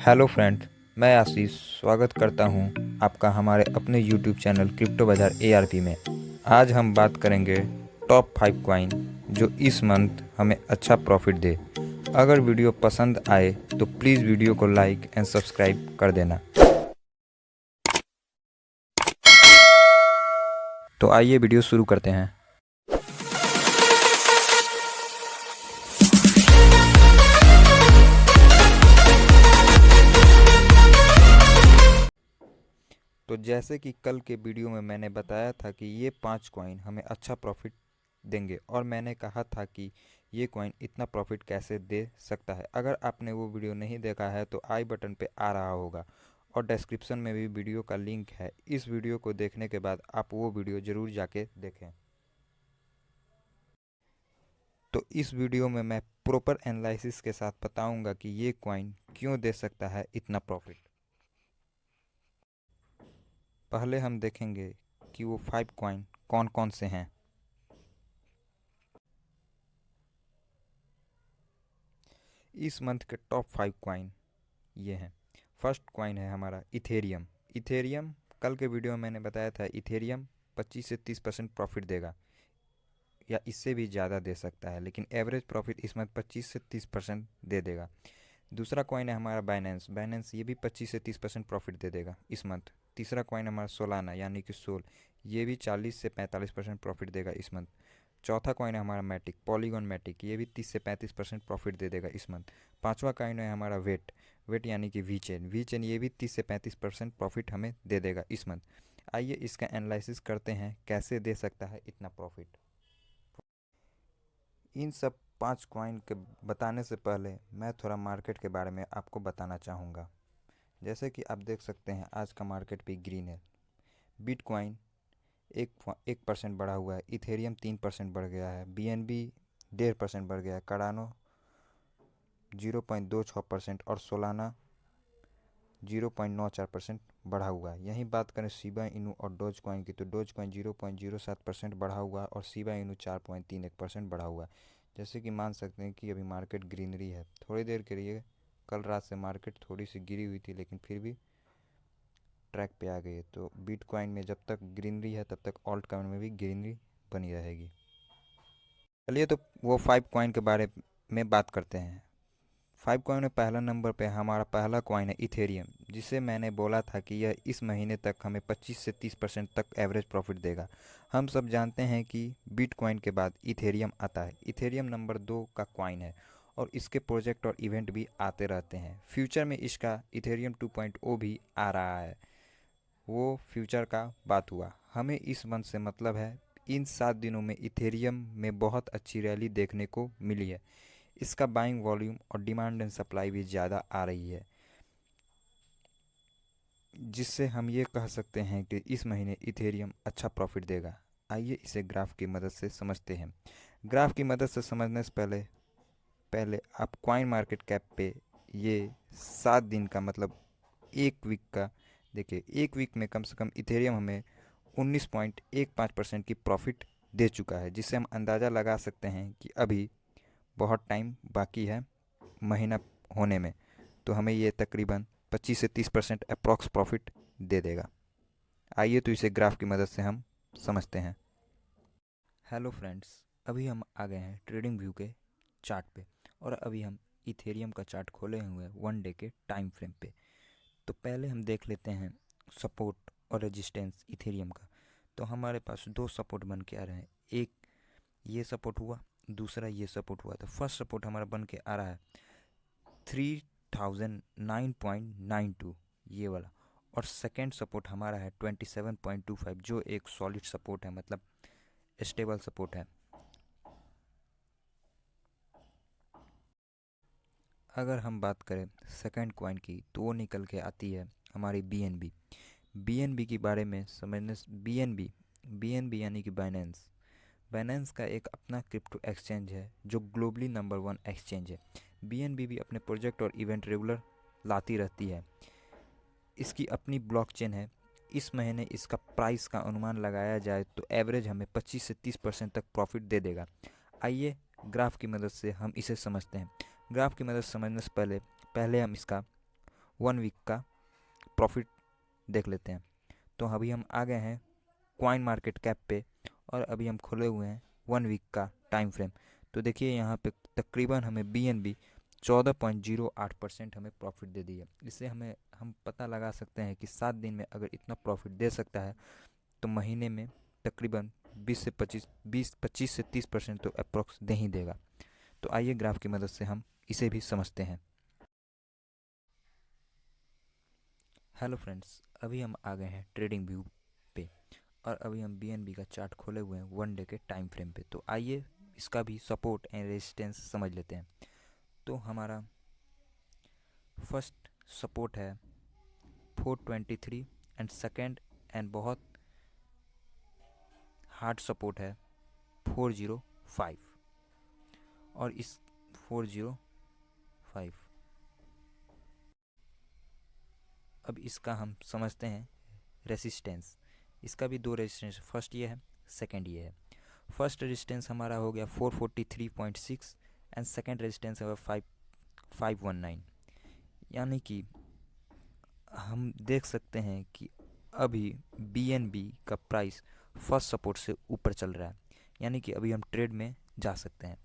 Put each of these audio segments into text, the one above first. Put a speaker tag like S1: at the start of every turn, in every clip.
S1: Hello friend, मैं आशीष स्वागत करता हूं आपका हमारे अपने यूट्यूब चैनल क्रिप्टो बाज़ार एआरपी में। आज हम बात करेंगे टॉप 5 कॉइन जो इस मंथ हमें अच्छा प्रॉफिट दे। अगर वीडियो पसंद आए तो प्लीज़ वीडियो को लाइक एंड सब्सक्राइब कर देना। तो आइए वीडियो शुरू करते हैं। तो जैसे कि कल के वीडियो में मैंने बताया था कि ये 5 कॉइन हमें अच्छा प्रॉफिट देंगे और मैंने कहा था कि ये कॉइन इतना प्रॉफिट कैसे दे सकता है। अगर आपने वो वीडियो नहीं देखा है तो आई बटन पे आ रहा होगा और डिस्क्रिप्शन में भी वीडियो का लिंक है। इस वीडियो को देखने के बाद आप वो वीडियो ज़रूर जाके देखें। तो इस वीडियो में मैं प्रॉपर एनालिसिस के साथ बताऊंगा कि ये कॉइन क्यों दे सकता है इतना प्रॉफिट। पहले हम देखेंगे कि वो 5 कॉइन कौन कौन से हैं। इस मंथ के टॉप 5 कॉइन ये हैं। फर्स्ट कॉइन है हमारा इथेरियम। इथेरियम कल के वीडियो में मैंने बताया था इथेरियम 25 से 30% प्रॉफिट देगा या इससे भी ज़्यादा दे सकता है, लेकिन एवरेज प्रॉफिट इस मंथ 25 से 30% दे देगा। दूसरा कॉइन है हमारा बाइनेंस। बाइनेंस ये भी 25 से 30% प्रॉफिट दे देगा इस मंथ। तीसरा कॉइन हमारा सोलाना यानी कि सोल, ये भी 40 से 45% प्रॉफिट देगा इस मंथ। चौथा कॉइन है हमारा मैटिक, पॉलीगॉन मैटिक, ये भी 30 से 35% प्रॉफिट दे देगा इस मंथ। पांचवा कॉइन है हमारा वेट, वेट यानी कि वी चेन, वी चेन ये भी 30 से 35% प्रॉफिट हमें दे देगा इस मंथ। आइए इसका एनालिसिस करते हैं कैसे दे सकता है इतना प्रॉफिट। इन सब 5 कॉइन के बताने से पहले मैं थोड़ा मार्केट के बारे में आपको बताना चाहूँगा। जैसे कि आप देख सकते हैं आज का मार्केट भी ग्रीन है। बिटकॉइन 1% बढ़ा हुआ है, इथेरियम 3% बढ़ गया है, बीएनबी 1.5% बढ़ गया है, कार्डानो 0.26% और सोलाना 0.94% बढ़ा हुआ है। यहीं बात करें शिबा इनू और डोज कॉइन की, तो डोज कॉइन 0.07% बढ़ा हुआ है और शिबा इनू 4.31% बढ़ा हुआ है। जैसे कि मान सकते हैं कि अभी मार्केट ग्रीनरी है। थोड़ी देर के लिए कल रात से मार्केट थोड़ी सी गिरी हुई थी, लेकिन फिर भी ट्रैक पे आ गई है। तो बिटकॉइन में जब तक ग्रीनरी है तब तक ऑल्ट कॉइन में भी ग्रीनरी बनी रहेगी। चलिए तो वो 5 कॉइन के बारे में बात करते हैं। 5 कॉइन में पहला नंबर पे हमारा पहला कॉइन है इथेरियम, जिसे मैंने बोला था कि यह इस महीने तक हमें 25 से 30% तक एवरेज प्रॉफिट देगा। हम सब जानते हैं कि बिटकॉइन के बाद इथेरियम आता है। इथेरियम नंबर 2 का कॉइन है और इसके प्रोजेक्ट और इवेंट भी आते रहते हैं। फ्यूचर में इसका इथेरियम 2.0 भी आ रहा है, वो फ्यूचर का बात हुआ। हमें इस मंथ से मतलब है इन 7 दिनों में इथेरियम में बहुत अच्छी रैली देखने को मिली है। इसका बाइंग वॉल्यूम और डिमांड एंड सप्लाई भी ज़्यादा आ रही है, जिससे हम ये कह सकते हैं कि इस महीने इथेरियम अच्छा प्रॉफिट देगा। आइए इसे ग्राफ की मदद से समझते हैं। ग्राफ की मदद से समझने से पहले पहले आप कॉइन मार्केट कैप पे ये 7 दिन का मतलब एक वीक का देखिए। एक वीक में कम से कम इथेरियम हमें 19.15% की प्रॉफिट दे चुका है, जिससे हम अंदाज़ा लगा सकते हैं कि अभी बहुत टाइम बाकी है महीना होने में। तो हमें ये तकरीबन 25 से 30% अप्रॉक्स प्रॉफिट दे देगा। आइए तो इसे ग्राफ की मदद से हम समझते हैं। हेलो फ्रेंड्स, अभी हम आ गए हैं ट्रेडिंग व्यू के चार्ट पे और अभी हम इथेरियम का चार्ट खोले हुए हैं 1 डे के टाइम फ्रेम पे। तो पहले हम देख लेते हैं सपोर्ट और रेजिस्टेंस इथेरियम का। तो हमारे पास दो सपोर्ट बन के आ रहे हैं, एक ये सपोर्ट हुआ, दूसरा ये सपोर्ट हुआ। तो फर्स्ट सपोर्ट हमारा बन के आ रहा है 3009.92 ये वाला, और सेकेंड सपोर्ट हमारा है 27.25 जो एक सॉलिड सपोर्ट है, मतलब स्टेबल सपोर्ट है। अगर हम बात करें सेकेंड कॉइन की तो वो निकल के आती है हमारी बीएनबी। बीएनबी के बारे में समझने, बीएनबी बीएनबी यानी कि बाइनेंस। बाइनेंस का एक अपना क्रिप्टो एक्सचेंज है जो ग्लोबली नंबर 1 एक्सचेंज है। बीएनबी भी अपने प्रोजेक्ट और इवेंट रेगुलर लाती रहती है। इसकी अपनी ब्लॉकचेन है। इस महीने इसका प्राइस का अनुमान लगाया जाए तो एवरेज हमें 25 से 30% तक प्रॉफिट दे देगा। आइए ग्राफ की मदद से हम इसे समझते हैं। ग्राफ की मदद से समझने से पहले पहले हम इसका 1 वीक का प्रॉफिट देख लेते हैं। तो अभी हम आ गए हैं कॉइन मार्केट कैप पे और अभी हम खोले हुए हैं 1 वीक का टाइम फ्रेम। तो देखिए यहाँ पे तकरीबन हमें BNB 14.08% हमें प्रॉफिट दे दी है। इससे हम पता लगा सकते हैं कि 7 दिन में अगर इतना प्रॉफिट दे सकता है तो महीने में तकरीबन 25 से 30% तो अप्रोक्स दे ही देगा। तो आइए ग्राफ की मदद से हम इसे भी समझते हैं। हेलो फ्रेंड्स, अभी हम आ गए हैं ट्रेडिंग व्यू पे और अभी हम BNB का चार्ट खोले हुए हैं 1 डे के टाइम फ्रेम पे। तो आइए इसका भी सपोर्ट एंड रेजिस्टेंस समझ लेते हैं। तो हमारा फर्स्ट सपोर्ट है 423 एंड सेकंड एंड बहुत हार्ड सपोर्ट है 405 और इस 405। अब इसका हम समझते हैं रेसिस्टेंस। इसका भी दो रेजिस्टेंस, फर्स्ट ये है, सेकंड ये है। फर्स्ट रेजिस्टेंस हमारा हो गया 443.6 एंड सेकंड रेजिस्टेंस है 519। यानी कि हम देख सकते हैं कि अभी BNB का प्राइस फर्स्ट सपोर्ट से ऊपर चल रहा है, यानी कि अभी हम ट्रेड में जा सकते हैं।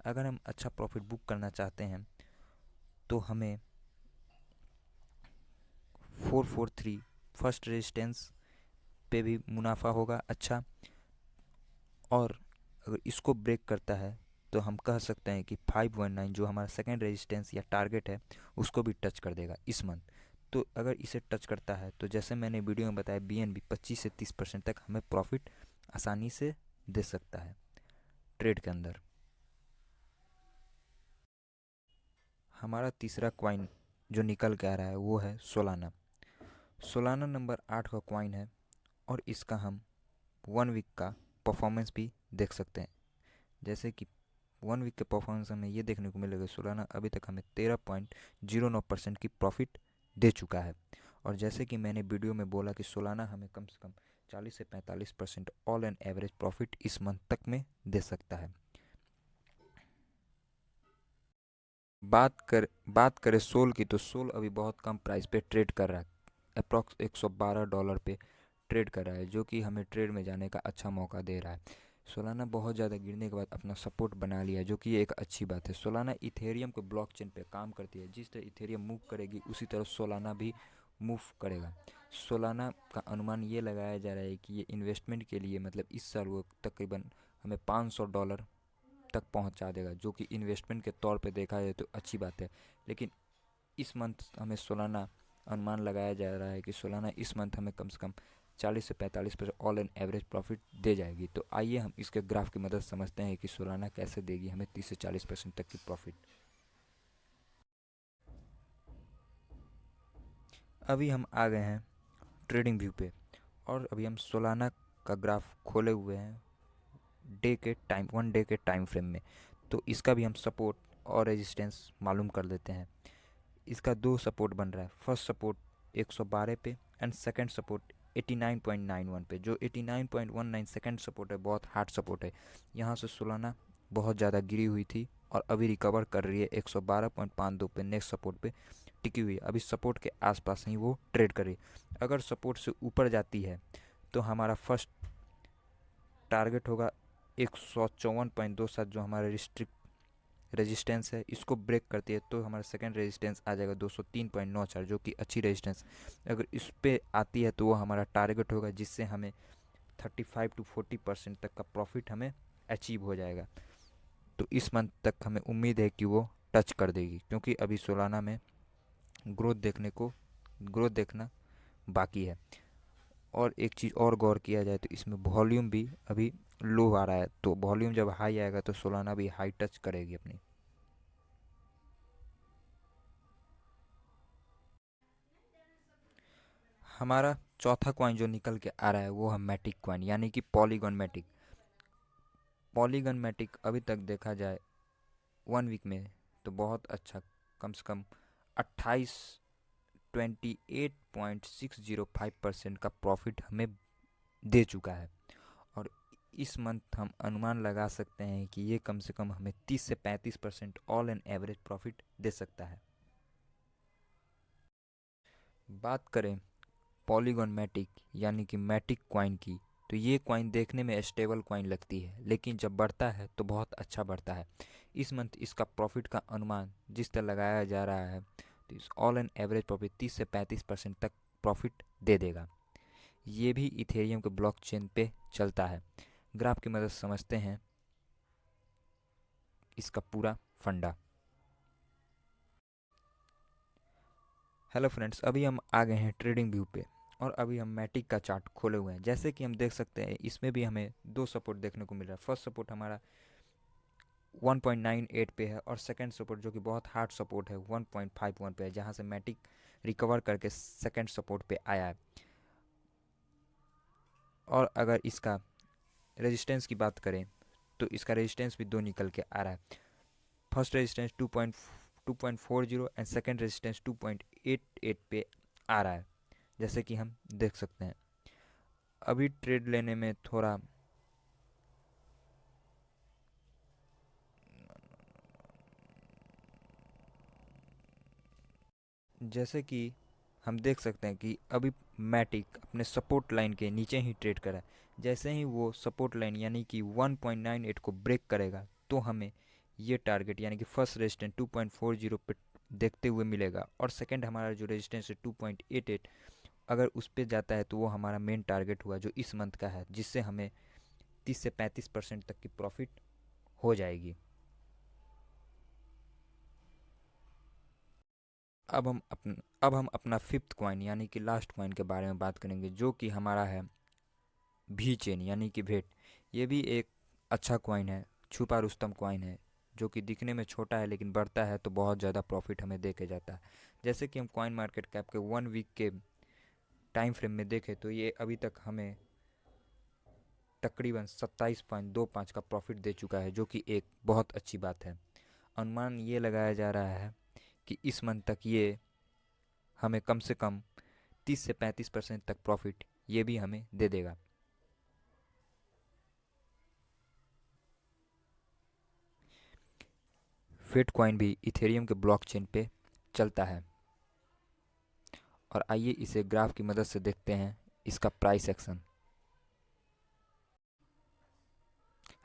S1: अगर हम अच्छा प्रॉफिट बुक करना चाहते हैं तो हमें 443 फर्स्ट रेजिस्टेंस पे भी मुनाफा होगा अच्छा, और अगर इसको ब्रेक करता है तो हम कह सकते हैं कि 519 जो हमारा सेकेंड रेजिस्टेंस या टारगेट है उसको भी टच कर देगा इस मंथ। तो अगर इसे टच करता है तो जैसे मैंने वीडियो में बताया BNB 25 से 30% तक हमें प्रॉफिट आसानी से दे सकता है ट्रेड के अंदर। हमारा तीसरा क्वाइन जो निकल के आ रहा है वो है सोलाना। सोलाना नंबर 8 का क्वाइन है और इसका हम 1 वीक का परफॉर्मेंस भी देख सकते हैं। जैसे कि 1 वीक के परफॉर्मेंस में ये देखने को मिलेगा सोलाना अभी तक हमें 13.09% की प्रॉफिट दे चुका है। और जैसे कि मैंने वीडियो में बोला कि सोलाना हमें कम से कम 40 से 45% ऑल एंड एवरेज प्रॉफिट इस मंथ तक में दे सकता है। बात करें सोल की, तो सोल अभी बहुत कम प्राइस पे ट्रेड कर रहा है, अप्रॉक्स $112 पे ट्रेड कर रहा है, जो कि हमें ट्रेड में जाने का अच्छा मौका दे रहा है। सोलाना बहुत ज़्यादा गिरने के बाद अपना सपोर्ट बना लिया, जो कि एक अच्छी बात है। सोलाना इथेरियम के ब्लॉकचेन पे काम करती है, जिस तरह इथेरियम मूव करेगी उसी तरह सोलाना भी मूव करेगा। सोलाना का अनुमान ये लगाया जा रहा है कि ये इन्वेस्टमेंट के लिए मतलब इस साल वो तकरीबन हमें $500 तक पहुंचा देगा, जो कि इन्वेस्टमेंट के तौर पे देखा जाए तो अच्छी बात है। लेकिन इस मंथ हमें सोलाना अनुमान लगाया जा रहा है कि सोलाना इस मंथ हमें कम से कम 40 से 45% ऑल एंड एवरेज प्रॉफिट दे जाएगी। तो आइए हम इसके ग्राफ की मदद समझते हैं कि सोलाना कैसे देगी हमें 30 से 40% तक की प्रॉफिट। अभी हम आ गए हैं ट्रेडिंग व्यू पे और अभी हम सोलाना का ग्राफ खोले हुए हैं 1 डे के टाइम फ्रेम में। तो इसका भी हम सपोर्ट और रेजिस्टेंस मालूम कर लेते हैं। इसका दो सपोर्ट बन रहा है, फर्स्ट सपोर्ट 112 पे एंड सेकंड सपोर्ट 89.91 पे। जो 89.19 सेकंड सपोर्ट है बहुत हार्ड सपोर्ट है। यहाँ से सोलाना बहुत ज़्यादा गिरी हुई थी और अभी रिकवर कर रही है 112.52 पे नेक्स्ट सपोर्ट पे टिकी हुई है। अभी सपोर्ट के आसपास ही वो ट्रेड कर रही है। अगर सपोर्ट से ऊपर जाती है तो हमारा फर्स्ट टारगेट होगा 154.27 जो हमारा रेजिस्टेंस है। इसको ब्रेक करती है तो हमारा सेकंड रेजिस्टेंस आ जाएगा 203.94 जो कि अच्छी रेजिस्टेंस। अगर इस पे आती है तो वो हमारा टारगेट होगा, जिससे हमें 35 to 40% तक का प्रॉफिट हमें अचीव हो जाएगा। तो इस मंथ तक हमें उम्मीद है कि वो टच कर देगी, क्योंकि अभी सोलाना में ग्रोथ देखना बाकी है। और एक चीज़ और गौर किया जाए तो इसमें वॉल्यूम भी अभी लो आ रहा है, तो वॉल्यूम जब हाई आएगा तो सोलाना भी हाई टच करेगी अपनी। हमारा चौथा कॉइन जो निकल के आ रहा है वो है मैटिक कॉइन, यानी कि पॉलीगॉन मैटिक। पॉलीगॉन मैटिक अभी तक देखा जाए 1 वीक में तो बहुत अच्छा, कम से कम 28.605% का प्रॉफिट हमें दे चुका है। और इस मंथ हम अनुमान लगा सकते हैं कि ये कम से कम हमें 30 से 35% ऑल एंड एवरेज प्रॉफिट दे सकता है। बात करें पॉलीगॉन मैटिक यानी कि मैटिक कॉइन की, तो ये कॉइन देखने में स्टेबल कॉइन लगती है, लेकिन जब बढ़ता है तो बहुत अच्छा बढ़ता है। इस मंथ इसका प्रॉफिट का अनुमान जिस तरह लगाया जा रहा है, तो इस ऑल एंड एवरेज प्रॉफिट 30 से 35% तक प्रॉफिट दे देगा। ये भी इथेरियम के ब्लॉकचेन पे चलता है। ग्राफ की मदद से समझते हैं इसका पूरा फंडा। हेलो फ्रेंड्स, अभी हम आ गए हैं ट्रेडिंग व्यू पे और अभी हम मैटिक का चार्ट खोले हुए हैं। जैसे कि हम देख सकते हैं इसमें भी हमें दो सपोर्ट देखने को मिल रहा है। फर्स्ट सपोर्ट हमारा 1.98 पे है और सेकंड सपोर्ट जो कि बहुत हार्ड सपोर्ट है 1.51 पे है, जहां से मैटिक रिकवर करके सेकंड सपोर्ट पे आया है। और अगर इसका रेजिस्टेंस की बात करें तो इसका रेजिस्टेंस भी दो निकल के आ रहा है। First resistance 2.40 and second resistance 2.88 पे आ रहा है, जैसे कि हम देख सकते हैं। अभी ट्रेड लेने में थोड़ा जैसे कि हम देख सकते हैं कि अभी मैटिक अपने सपोर्ट लाइन के नीचे ही ट्रेड करा है। जैसे ही वो सपोर्ट लाइन यानी कि 1.98 को ब्रेक करेगा तो हमें ये टारगेट यानी कि फर्स्ट रेजिस्टेंस 2.40 पे देखते हुए मिलेगा, और सेकंड हमारा जो रेजिस्टेंस है 2.88, अगर उस पर जाता है तो वो हमारा मेन टारगेट हुआ जो इस मंथ का है, जिससे हमें 30 से 35% तक की प्रॉफिट हो जाएगी। अब हम अपना फिफ्थ कॉइन यानी कि लास्ट कॉइन के बारे में बात करेंगे, जो कि हमारा है भी चेन यानी कि भेंट। ये भी एक अच्छा कॉइन है, छुपा रुस्तम कॉइन है, जो कि दिखने में छोटा है लेकिन बढ़ता है तो बहुत ज़्यादा प्रॉफिट हमें दे के जाता है। जैसे कि हम कॉइन मार्केट कैप के 1 वीक के टाइम फ्रेम में देखें तो ये अभी तक हमें तकरीबन 27.25 का प्रॉफिट दे चुका है, जो कि एक बहुत अच्छी बात है। अनुमान ये लगाया जा रहा है कि इस मंथ तक ये हमें कम से कम 30 से 35% तक प्रॉफिट ये भी हमें दे देगा। फेट कॉइन भी इथेरियम के ब्लॉकचेन पे चलता है, और आइए इसे ग्राफ की मदद से देखते हैं इसका प्राइस एक्शन।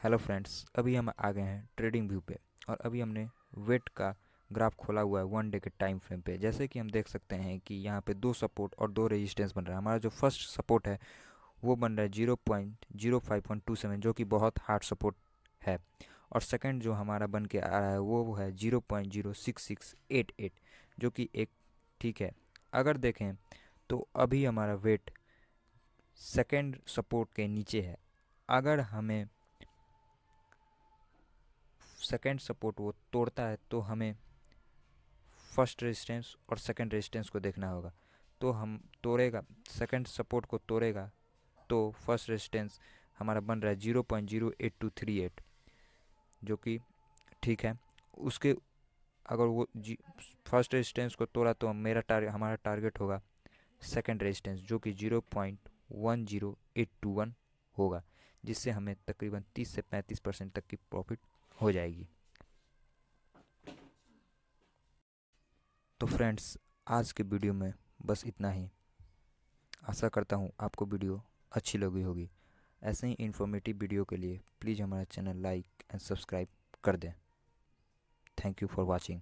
S1: हेलो फ्रेंड्स, अभी हम आ गए हैं ट्रेडिंग व्यू पे और अभी हमने वेट का ग्राफ खोला हुआ है 1 डे के टाइम फ्रेम पे। जैसे कि हम देख सकते हैं कि यहाँ पे दो सपोर्ट और दो रेजिस्टेंस बन रहा है। हमारा जो फर्स्ट सपोर्ट है वो बन रहा है 0.0527, जो कि बहुत हार्ड सपोर्ट है, और सेकंड जो हमारा बन के आ रहा है वो है 0.06688, जो कि एक ठीक है। अगर देखें तो अभी हमारा वेट सेकंड सपोर्ट के नीचे है। अगर हमें सेकंड सपोर्ट वो तोड़ता है तो हमें फर्स्ट रेजिस्टेंस और सेकंड रेजिस्टेंस को देखना होगा। तो हम तोड़ेगा, सेकंड सपोर्ट को तोड़ेगा तो फर्स्ट रेजिस्टेंस हमारा बन रहा है 0.08238, जो कि ठीक है। उसके अगर वो फर्स्ट रेजिस्टेंस को तोड़ा तो हमारा टारगेट होगा सेकंड रेजिस्टेंस, जो कि 0.10821 होगा, जिससे हमें तकरीबन 30 से 35% तक की प्रॉफिट हो जाएगी। तो फ्रेंड्स, आज के वीडियो में बस इतना ही। आशा करता हूँ आपको वीडियो अच्छी लगी होगी। ऐसे ही इन्फॉर्मेटिव वीडियो के लिए प्लीज़ हमारा चैनल लाइक एंड सब्सक्राइब कर दें। Thank you for watching.